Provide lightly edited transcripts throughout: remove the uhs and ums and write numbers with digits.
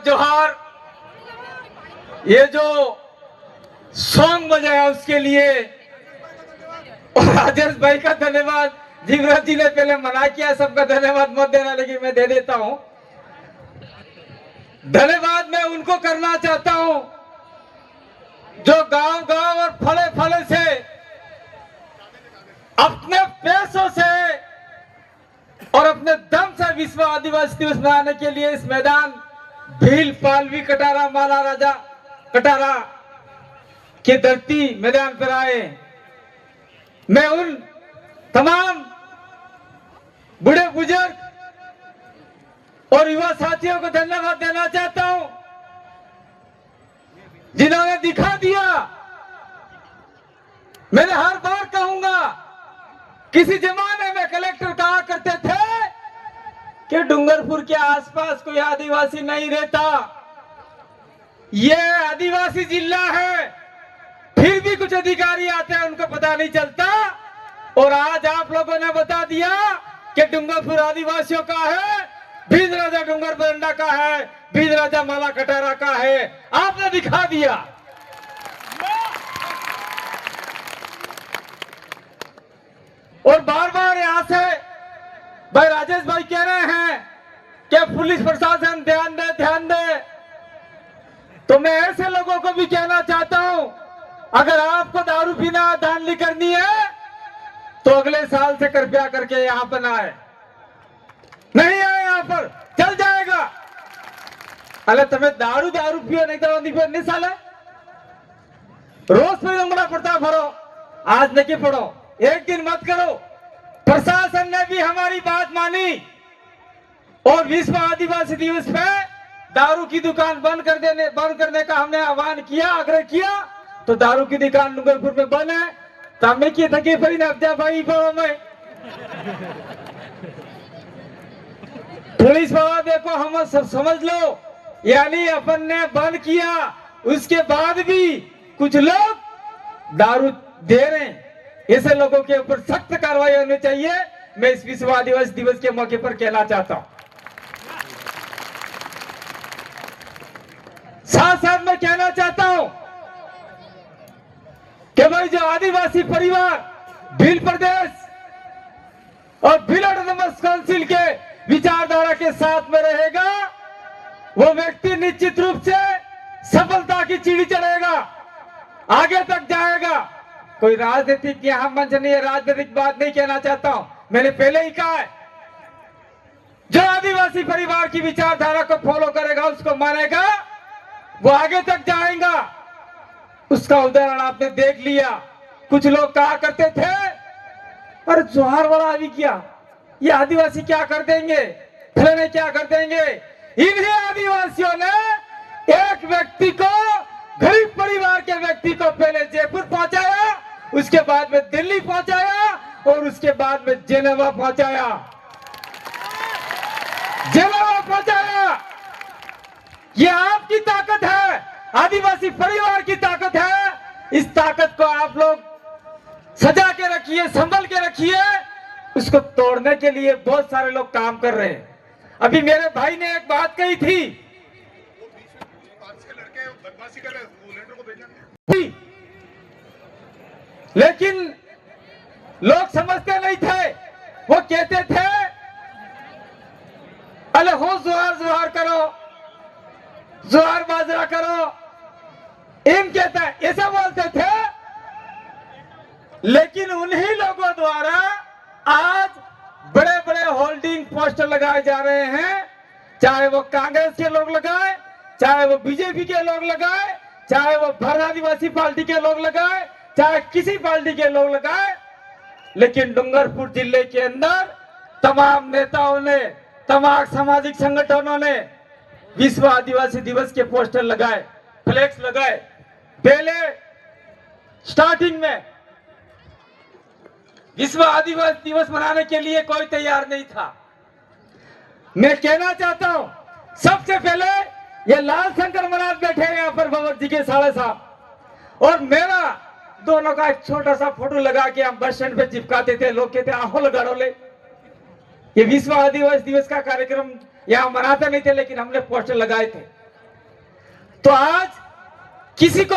जोहार। ये जो सॉन्ग बजाया उसके लिए और राजेश भाई का धन्यवाद। जीवराज जी ने पहले मना किया सबका धन्यवाद मत देना, लेकिन मैं दे देता हूं। धन्यवाद मैं उनको करना चाहता हूं जो गांव गांव और फले फले से अपने पैसों से और अपने दम से विश्व आदिवासी दिवस मनाने के लिए इस मैदान भील पालवी कटारा माला राजा कटारा की धरती मैदान पर आए। मैं उन तमाम बूढ़े बुजुर्ग और युवा साथियों को धन्यवाद देना चाहता हूं जिन्होंने दिखा दिया। मैंने हर बार कहूंगा, किसी जमाने में कलेक्टर कहा करते थे कि डूंगरपुर के आसपास कोई आदिवासी नहीं रहता, ये आदिवासी जिला है। फिर भी कुछ अधिकारी आते हैं उनको पता नहीं चलता, और आज आप लोगों ने बता दिया कि डूंगरपुर आदिवासियों का है, भील राजा डूंगर बरंडा का है, भील राजा माला कटारा का है। आपने दिखा दिया। और बार बार यहां से भाई राजेश भाई कह रहे हैं कि पुलिस प्रशासन ध्यान दे ध्यान दे, तो मैं ऐसे लोगों को भी कहना चाहता हूं, अगर आपको दारू पीना धांधली करनी है तो अगले साल से कृपया करके यहां पर ना आए, नहीं आए यहां पर, चल जाएगा। अरे तुम्हें दारू पियो नहीं तो नहीं साल है, रोज पे पड़ता भरो, आज नहीं पढ़ो, एक दिन मत करो। प्रशासन ने भी हमारी बात मानी और विश्व आदिवासी दिवस पे दारू की दुकान बंद करने का हमने आह्वान किया, आग्रह किया, तो दारू की दुकान डूंगरपुर में बंद है। तब की थकी पड़ी नब्जा भाई पड़ो में पुलिस वाला देखो, हम सब समझ लो, यानी अपन ने बंद किया, उसके बाद भी कुछ लोग दारू दे रहे हैं। ऐसे लोगों के ऊपर सख्त कार्रवाई होनी चाहिए। मैं इस विश्व आदिवासी दिवस के मौके पर कहना चाहता हूं। साथ साथ मैं कहना चाहता हूं कि भाई जो आदिवासी परिवार भील प्रदेश और भील ऑटोनोमस काउंसिल के विचारधारा के साथ में रहेगा, वो व्यक्ति निश्चित रूप से सफलता की सीढ़ी चढ़ेगा, आगे तक जाएगा। कोई राजनीतिक यहां मंच नहीं है, राजनीतिक बात नहीं कहना चाहता हूं, मैंने पहले ही कहा है, जो आदिवासी परिवार की विचारधारा को फॉलो करेगा, उसको मानेगा, वो आगे तक जाएगा। उसका उदाहरण आपने देख लिया। कुछ लोग कहा करते थे, अरे जोहार वाला अभी क्या, ये आदिवासी क्या कर देंगे, फलाने क्या कर देंगे। इन्हीं आदिवासियों ने एक व्यक्ति को, गरीब परिवार के व्यक्ति को पहले जयपुर पहुंचाया, उसके बाद में दिल्ली पहुंचाया और उसके बाद में जेनेवा पहुंचाया। ये आपकी ताकत है, आदिवासी परिवार की ताकत है। इस ताकत को आप लोग सजा के रखिए, संभल के रखिए। उसको तोड़ने के लिए बहुत सारे लोग काम कर रहे हैं। अभी मेरे भाई ने एक बात कही थी, लेकिन लोग समझते नहीं थे। वो कहते थे, अरे हो जोहार जोहार करो, जोहार बाजरा करो, इन कहता है, ऐसा बोलते थे। लेकिन उन्हीं लोगों द्वारा आज बड़े बड़े होल्डिंग पोस्टर लगाए जा रहे हैं, चाहे वो कांग्रेस के लोग लगाए, चाहे वो बीजेपी के लोग लगाए, चाहे वो भारत आदिवासी पार्टी के लोग लगाए, चाहे किसी पार्टी के लोग लगाए। लेकिन डूंगरपुर जिले के अंदर तमाम नेताओं ने, तमाम सामाजिक संगठनों ने विश्व आदिवासी दिवस के पोस्टर लगाए, फ्लैक्स लगाए। पहले स्टार्टिंग में विश्व आदिवासी दिवस मनाने के लिए कोई तैयार नहीं था। मैं कहना चाहता हूं, सबसे पहले ये लाल शंकर महाराज बैठे हैं यहाँ पर, भंवर जी के साले साहब, और मेरा दोनों का एक छोटा सा फोटो लगा के हम बस स्टैंड पे चिपकाते थे। लोग कहते आहो लगाड़ो ले। ये विश्व आदिवासी दिवस का कार्यक्रम यहाँ मनाते नहीं थे, लेकिन हमने पोस्टर लगाए थे। तो आज किसी को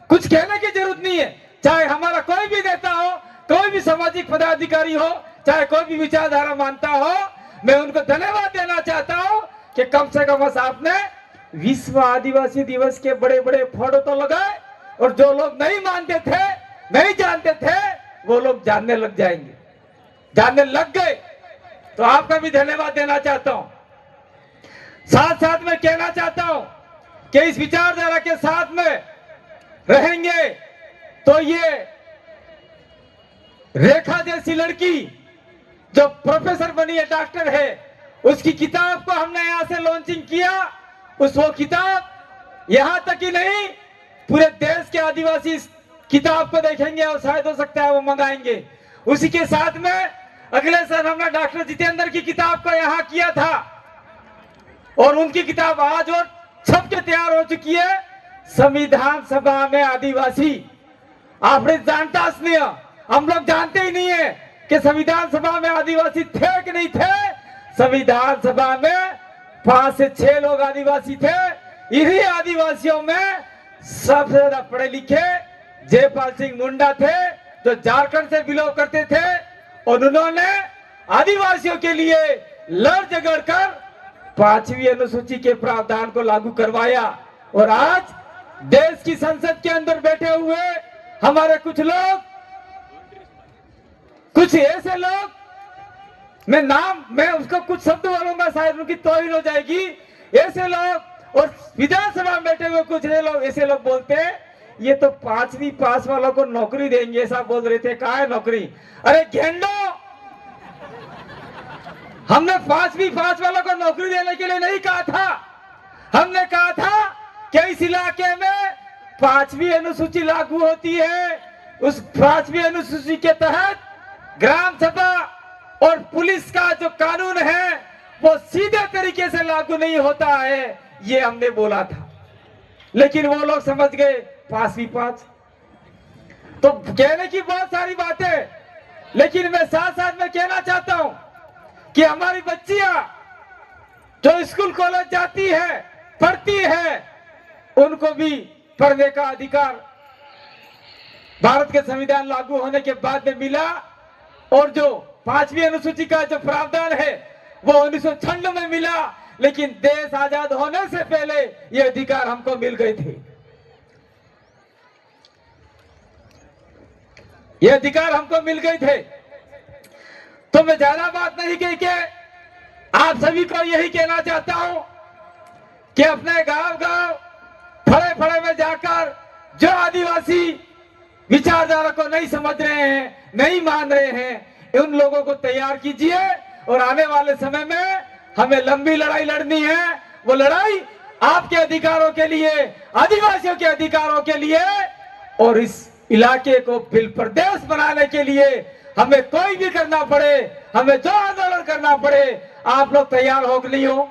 कुछ कहने की जरूरत नहीं है, चाहे हमारा कोई भी नेता हो, कोई भी सामाजिक पदाधिकारी हो, चाहे कोई भी विचारधारा मानता हो, मैं उनको धन्यवाद देना चाहता हूं कि कम से कम आपने विश्व आदिवासी दिवस के बड़े बड़े फोटो तो लगाए, और जो लोग नहीं मानते थे, नहीं जानते थे, वो लोग जानने लग जाएंगे, जानने लग गए। तो आपका भी धन्यवाद देना चाहता हूं। साथ साथ में कहना चाहता हूं कि इस विचारधारा के साथ में रहेंगे तो ये रेखा जैसी लड़की जो प्रोफेसर बनी है, डॉक्टर है, उसकी किताब को हमने यहां से लॉन्चिंग किया। वो किताब यहां तक ही नहीं, पूरे देश के आदिवासी इस किताब को देखेंगे और शायद हो सकता है वो मंगाएंगे। उसी के साथ में अगले साल हमने डॉक्टर जितेंद्र की किताब को यहां किया था, और उनकी किताब आज और छप के तैयार हो चुकी है, संविधान सभा में आदिवासी। आपने जानता नहीं, हम लोग जानते ही नहीं है कि संविधान सभा में आदिवासी थे कि नहीं थे। संविधान सभा में 5 से 6 लोग आदिवासी थे। इन्हीं आदिवासियों में सबसे ज्यादा पढ़े लिखे जयपाल सिंह मुंडा थे, जो झारखंड से बिलोंग करते थे, और उन्होंने आदिवासियों के लिए लड़ झगड़ कर 5वीं अनुसूची के प्रावधान को लागू करवाया। और आज देश की संसद के अंदर बैठे हुए हमारे कुछ लोग, कुछ ऐसे लोग, मैं उसको कुछ शब्द बोलूंगा, शायद उनकी तौहीन हो जाएगी, ऐसे लोग, और विधानसभा में बैठे हुए कुछ लोग, ऐसे लोग बोलते हैं ये तो 5वीं पास वालों को नौकरी देंगे, ऐसा बोल रहे थे। कहाँ है नौकरी? अरे घेंडो, हमने 5वीं पास वालों को नौकरी देने के लिए नहीं कहा था। हमने कहा था कि इस इलाके में 5वीं अनुसूची लागू होती है, उस 5वीं अनुसूची के तहत ग्राम सभा और पुलिस का जो कानून है वो सीधे तरीके से लागू नहीं होता है, ये हमने बोला था। लेकिन वो लोग समझ गए 5वीं पास। तो कहने की बहुत सारी बातें, लेकिन मैं साथ साथ में कहना चाहता हूं कि हमारी बच्चियां जो स्कूल कॉलेज जाती है, पढ़ती है, उनको भी पढ़ने का अधिकार भारत के संविधान लागू होने के बाद में मिला। और जो 5वीं अनुसूची का जो प्रावधान है वो 1996 में मिला, लेकिन देश आजाद होने से पहले ये अधिकार हमको मिल गए थे। ये अधिकार हमको मिल गए थे। तो मैं ज्यादा बात नहीं कही के आप सभी को यही कहना चाहता हूं कि अपने गांव गांव, फड़े फड़े में जाकर जो आदिवासी विचारधारा को नहीं समझ रहे हैं, नहीं मान रहे हैं, उन लोगों को तैयार कीजिए। और आने वाले समय में हमें लंबी लड़ाई लड़नी है। वो लड़ाई आपके अधिकारों के लिए, आदिवासियों के अधिकारों के लिए, और इस इलाके को बिल प्रदेश बनाने के लिए हमें कोई भी करना पड़े, हमें जो आंदोलन करना पड़े, आप लोग तैयार हो कि नहीं हो?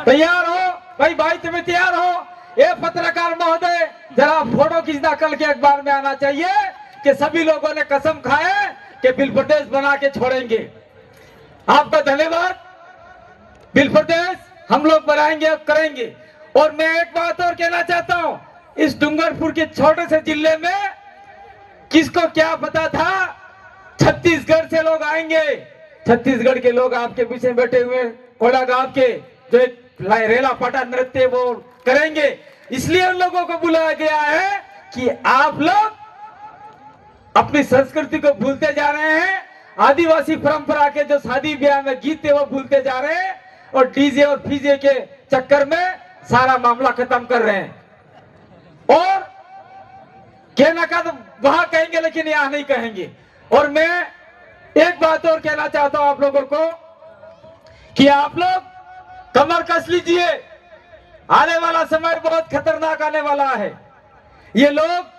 तैयार हो भाई तुम्हें तैयार हो? ये पत्रकार महोदय जरा फोटो खींचना कल के अखबार में आना चाहिए कि सभी लोगों ने कसम खाए कि बिल प्रदेश बना के छोड़ेंगे। आपका धन्यवाद। बिल प्रदेश हम लोग बनाएंगे, अब करेंगे। और मैं एक बात और कहना चाहता हूं, इस डूंगरपुर के छोटे से जिले में किसको क्या पता था छत्तीसगढ़ से लोग आएंगे। छत्तीसगढ़ के लोग आपके पीछे बैठे हुए कोड़ा गांव के जो एक रेला पाटा नृत्य वो करेंगे, इसलिए उन लोगों को बुलाया गया है कि आप लोग अपनी संस्कृति को भूलते जा रहे हैं। आदिवासी परंपरा के जो शादी ब्याह में गीत थे वो भूलते जा रहे हैं, और डीजे और फीजे के चक्कर में सारा मामला खत्म कर रहे हैं। और कहना का तो वहां कहेंगे, लेकिन यहां नहीं कहेंगे। और मैं एक बात और कहना चाहता हूं आप लोगों को कि आप लोग कमर कस लीजिए, आने वाला समय बहुत खतरनाक आने वाला है। ये लोग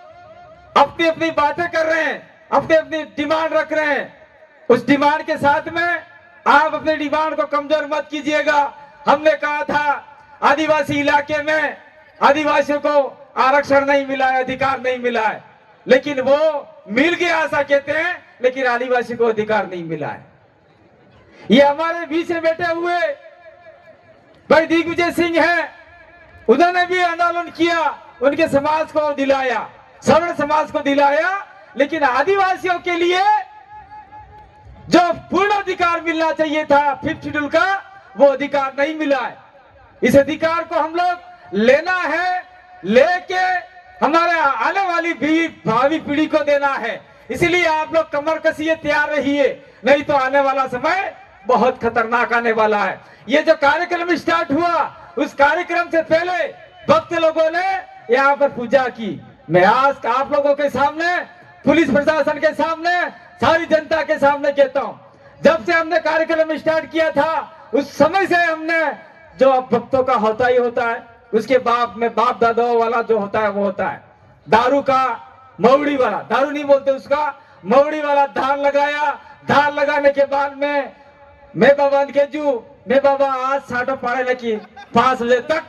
अपनी अपनी बातें कर रहे हैं, अपनी अपनी डिमांड रख रहे हैं। उस डिमांड के साथ में आप अपने डिमांड को कमजोर मत कीजिएगा। हमने कहा था आदिवासी इलाके में आदिवासियों को आरक्षण नहीं मिला है, अधिकार नहीं मिला है, लेकिन वो मिल गया ऐसा कहते हैं, लेकिन आदिवासी को अधिकार नहीं मिला है। ये हमारे बीच में बैठे हुए भाई दिग्विजय सिंह हैं, उन्होंने भी आंदोलन किया, उनके समाज को दिलाया, सवर्ण समाज को दिलाया, लेकिन आदिवासियों के लिए जो पूर्ण अधिकार मिलना चाहिए था 5th शेड्यूल का, वो अधिकार नहीं मिला है। इस अधिकार को हम लोग लेना है, लेके हमारे आने वाली भावी पीढ़ी को देना है। इसलिए आप लोग कमर कसिए, तैयार रहिए, नहीं तो आने वाला समय बहुत खतरनाक आने वाला है। ये जो कार्यक्रम स्टार्ट हुआ, उस कार्यक्रम से पहले भक्त लोगों ने यहाँ पर पूजा की। मैं आज आप लोगों के सामने, पुलिस प्रशासन के सामने, सारी जनता के सामने कहता हूँ, जब से हमने कार्यक्रम स्टार्ट किया था उस समय से हमने, जो भक्तों का होता ही होता है, उसके बाप दादाओं वाला जो होता है वो होता है, दारू का मौड़ी वाला, दारू नहीं बोलते उसका, मौड़ी वाला धान लगाया। धान लगाने के बाद में मैं बाबा मैं बाबा आज 60 पढ़े लगी 5 बजे तक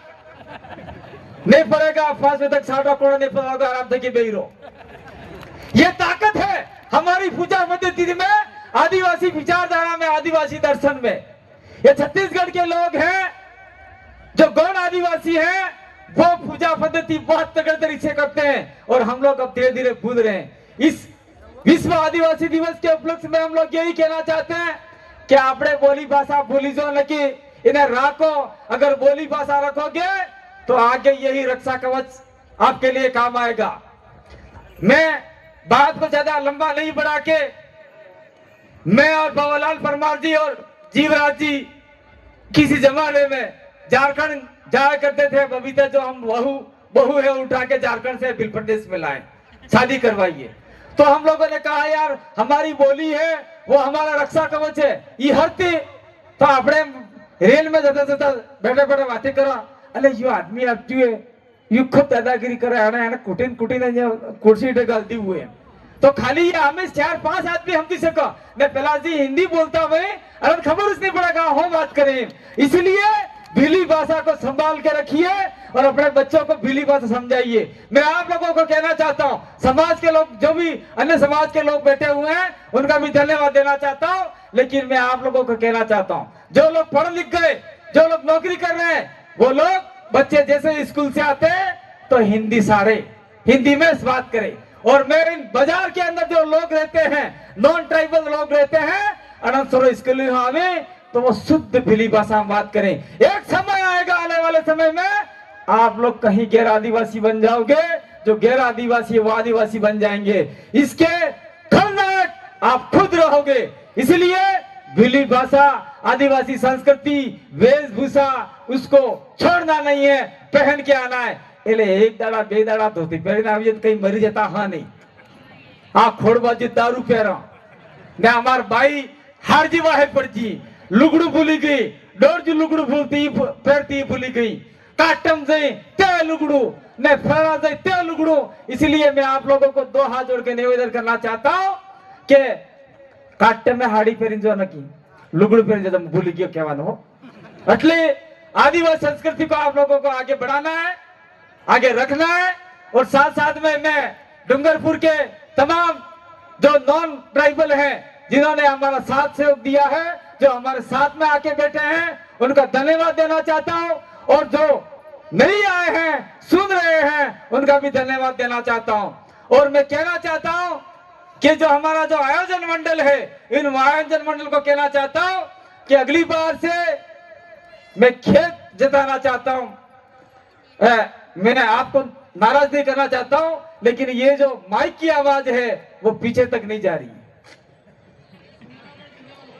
नहीं पड़ेगा, 5 बजे तक 60 कोड़ा नहीं पड़ेगा, आराम से की बेरो। ये ताकत है हमारी पूजा पद्धति में, आदिवासी विचारधारा में, आदिवासी दर्शन में। ये छत्तीसगढ़ के लोग हैं जो गौण आदिवासी हैं, वो पूजा पद्धति बहुत तगड़े तरीके से करते हैं, और हम लोग अब धीरे धीरे भूल रहे हैं। इस विश्व आदिवासी दिवस के उपलक्ष्य में हम लोग यही कहना चाहते हैं कि आपने बोली भाषा भूली जो लगी, इन्हें रखो। अगर बोली भाषा रखोगे तो आगे यही रक्षा कवच आपके लिए काम आएगा। मैं बात को ज्यादा लंबा नहीं बढ़ा के, मैं और बाबूलाल परमार जी और जीवराज जी किसी जमाने में झारखंड जाया करते थे। बबीता जो हम बहू है उठा के झारखंड से बिल प्रदेश में लाए, शादी करवाइए। तो हम लोगों ने कहा यार हमारी बोली है, वो हमारा रक्षा कवच है, ये हरती। तो अपने रेल में जाता जाता बैठे बैठे बातें करा, अरे यो आदमी अब यू खूब दादागिरी करे, कुटिन कुर्सी गलती हुए। तो खाली ये हमें 4-5 आदमी हम किसे का, मैं पहला जी हिंदी बोलता हुए, अरे खबर उसने पड़ा कहा हो बात करें। इसलिए भीली भाषा को संभाल के रखिए और अपने बच्चों को भीली भाषा समझाइए। मैं आप लोगों को कहना चाहता हूँ, समाज के लोग, जो भी अन्य समाज के लोग बैठे हुए हैं, उनका भी धन्यवाद देना चाहता हूँ। लेकिन मैं आप लोगों को कहना चाहता हूँ, जो लोग पढ़ लिख गए, जो लोग नौकरी कर रहे हैं, वो लोग बच्चे जैसे स्कूल से आते हैं तो हिंदी सारे हिंदी में बात करें। और मैं इन बाजार के अंदर जो लोग रहते हैं, नॉन ट्राइबल लोग रहते हैं, अनंतसरो स्कूल में, तो वो शुद्ध भीली भाषा में बात करें। एक समय आएगा आने वाले समय में आप लोग कहीं गैर आदिवासी बन जाओगे, जो गैर आदिवासी वो आदिवासी बन जाएंगे। इसके खलनायक आप खुद रहोगे। इसलिए भीली भाषा, आदिवासी संस्कृति, वेशभूषा, उसको छोड़ना नहीं है, पहन के आना है। एक दाड़ा बे दाड़ा धोती पहना कहीं मरी जाता हाँ नहीं, हाँ खोड़बाजी दारू पहरा ने हमार भाई हार जीवा है पड़जी, लुगड़ू भूली गई, डोर जी लुगड़ू भूलती पैरती भूली गई, काटम जाए ते लुगड़ू ने फरा जाए ते लुगड़ू। इसलिए मैं आप लोगों को 2 हाथ जोड़ के निवेदन करना चाहता हूँ कि काटे में हाड़ी पहन जो नकी लुगड़ू पहन जो भूली गयो क्या हो। એટલે आदिवासी संस्कृति को आप लोगों को आगे बढ़ाना है, आगे रखना है। और साथ साथ में मैं डूंगरपुर के तमाम जो नॉन ट्राइबल हैं, जिन्होंने हमारा साथ सहयोग दिया है, जो हमारे साथ में आके बैठे हैं, उनका धन्यवाद देना चाहता हूं। और जो नहीं आए हैं, सुन रहे हैं, उनका भी धन्यवाद देना चाहता हूं। और मैं कहना चाहता हूं कि जो हमारा जो आयोजन मंडल है, इन आयोजन मंडल को कहना चाहता हूं कि अगली बार से मैं खेत जताना चाहता हूं। मैंने आपको नाराज नहीं करना चाहता हूं, लेकिन ये जो माइक की आवाज है वो पीछे तक नहीं जा रही है,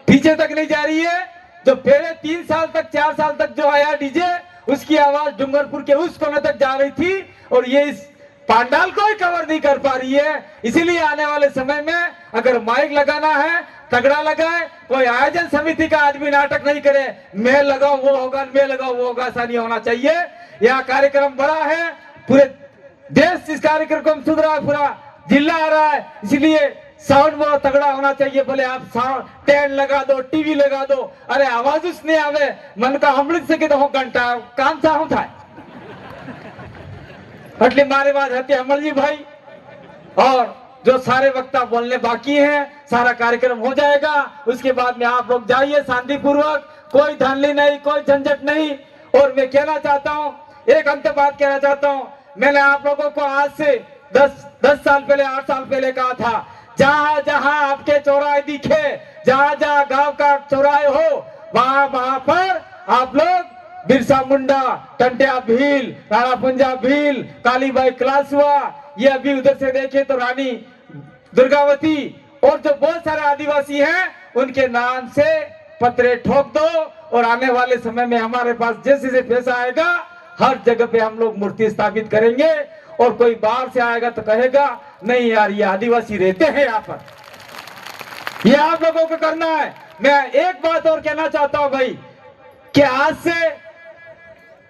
पीछे तक नहीं जा रही है। जो पहले 3 साल तक 4 साल तक जो आया डीजे, उसकी आवाज डूंगरपुर के उस कोने तक जा रही थी, और ये इस पांडाल को ही कवर नहीं कर पा रही है। इसीलिए आने वाले समय में अगर माइक लगाना है, तगड़ा लगाए, कोई आयोजन समिति का आदमी नाटक नहीं करे, मैं लगाऊं वो होगा, मैं लगाऊं वो होगा, ऐसा नहीं होना चाहिए। यह कार्यक्रम बड़ा है, पूरे देश इस कार्यक्रम को सुन रहा है, पूरा जिला आ रहा है, इसलिए साउंड बहुत तगड़ा होना चाहिए। बोले आप साउंड टेंट लगा दो, टीवी लगा दो, अरे आवाज उसने आवे मन का हमलित से कि तो घंटा काम सा होता है। अटली मारे बाद हत्या अमल जी भाई, और जो सारे वक्ता बोलने बाकी हैं, सारा कार्यक्रम हो जाएगा। उसके बाद में आप लोग जाइए शांतिपूर्वक, कोई धांधली नहीं, कोई झंझट नहीं। और मैं कहना चाहता हूँ, एक अंत बात कहना चाहता हूँ, मैंने आप लोगों को आज से 10 साल पहले, 8 साल पहले कहा था, जहां जहां आपके चौराहे दिखे, जहां जहां गांव का चौराहे हो, वहां वहां पर आप लोग बिरसा मुंडा, टंटिया भील, राणा पुंजा भील, कालीबाई क्लासवा, ये अभी उधर से देखे तो रानी दुर्गावती, और जो बहुत सारे आदिवासी हैं उनके नाम से पत्रे ठोक दो। और आने वाले समय में हमारे पास जैसे जैसे पैसा आएगा, हर जगह पे हम लोग मूर्ति स्थापित करेंगे। और कोई बाहर से आएगा तो कहेगा नहीं यार, ये आदिवासी रहते हैं यहाँ पर। ये आप लोगों को करना है। मैं एक बात और कहना चाहता हूं भाई, कि आज से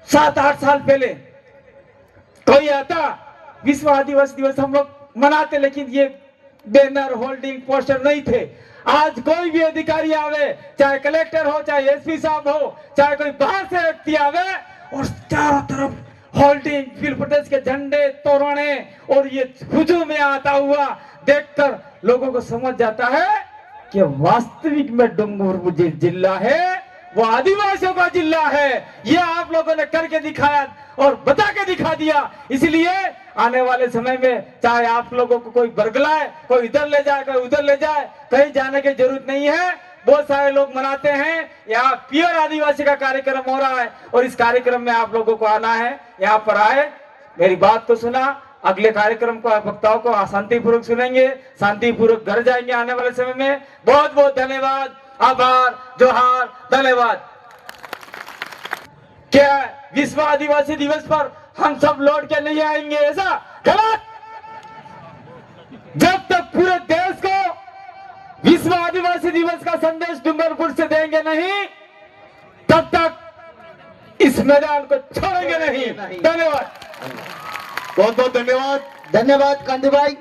7-8 साल पहले कोई आता, विश्व आदिवासी दिवस हम लोग मनाते, लेकिन ये बैनर, होल्डिंग, पोस्टर नहीं थे। आज कोई भी अधिकारी आवे, चाहे कलेक्टर हो, चाहे एसपी साहब हो, चाहे कोई बाहर से व्यक्ति आवे, और चारों तरफ होल्डिंग, भील प्रदेश के झंडे, तोरणे, और ये हुजूम में आता हुआ देखकर लोगों को समझ जाता है कि वास्तविक में डूंगरपुर जिला है वो आदिवासियों का जिला है। ये आप लोगों ने करके दिखाया और बता के दिखा दिया। इसलिए आने वाले समय में चाहे आप लोगों को कोई बरगलाए, कोई इधर ले जाए, कोई उधर ले जाए, कहीं जाने की जरूरत नहीं है। बहुत सारे लोग मनाते हैं, यहाँ प्योर आदिवासी का कार्यक्रम हो रहा है, और इस कार्यक्रम में आप लोगों को आना है। यहाँ पर आए, मेरी बात को सुना, अगले कार्यक्रम को वक्ताओं को शांतिपूर्वक सुनेंगे, शांतिपूर्वक घर जाएंगे आने वाले समय में। बहुत बहुत धन्यवाद, आभार, जोहार, धन्यवाद। क्या विश्व आदिवासी दिवस पर हम सब लौट के नहीं आएंगे? ऐसा गलत। जब तक पूरे देश को विश्व आदिवासी दिवस का संदेश डूंगरपुर से देंगे नहीं, तब तक इस मैदान को छोड़ेंगे नहीं। धन्यवाद, बहुत बहुत धन्यवाद। धन्यवाद कांति भाई।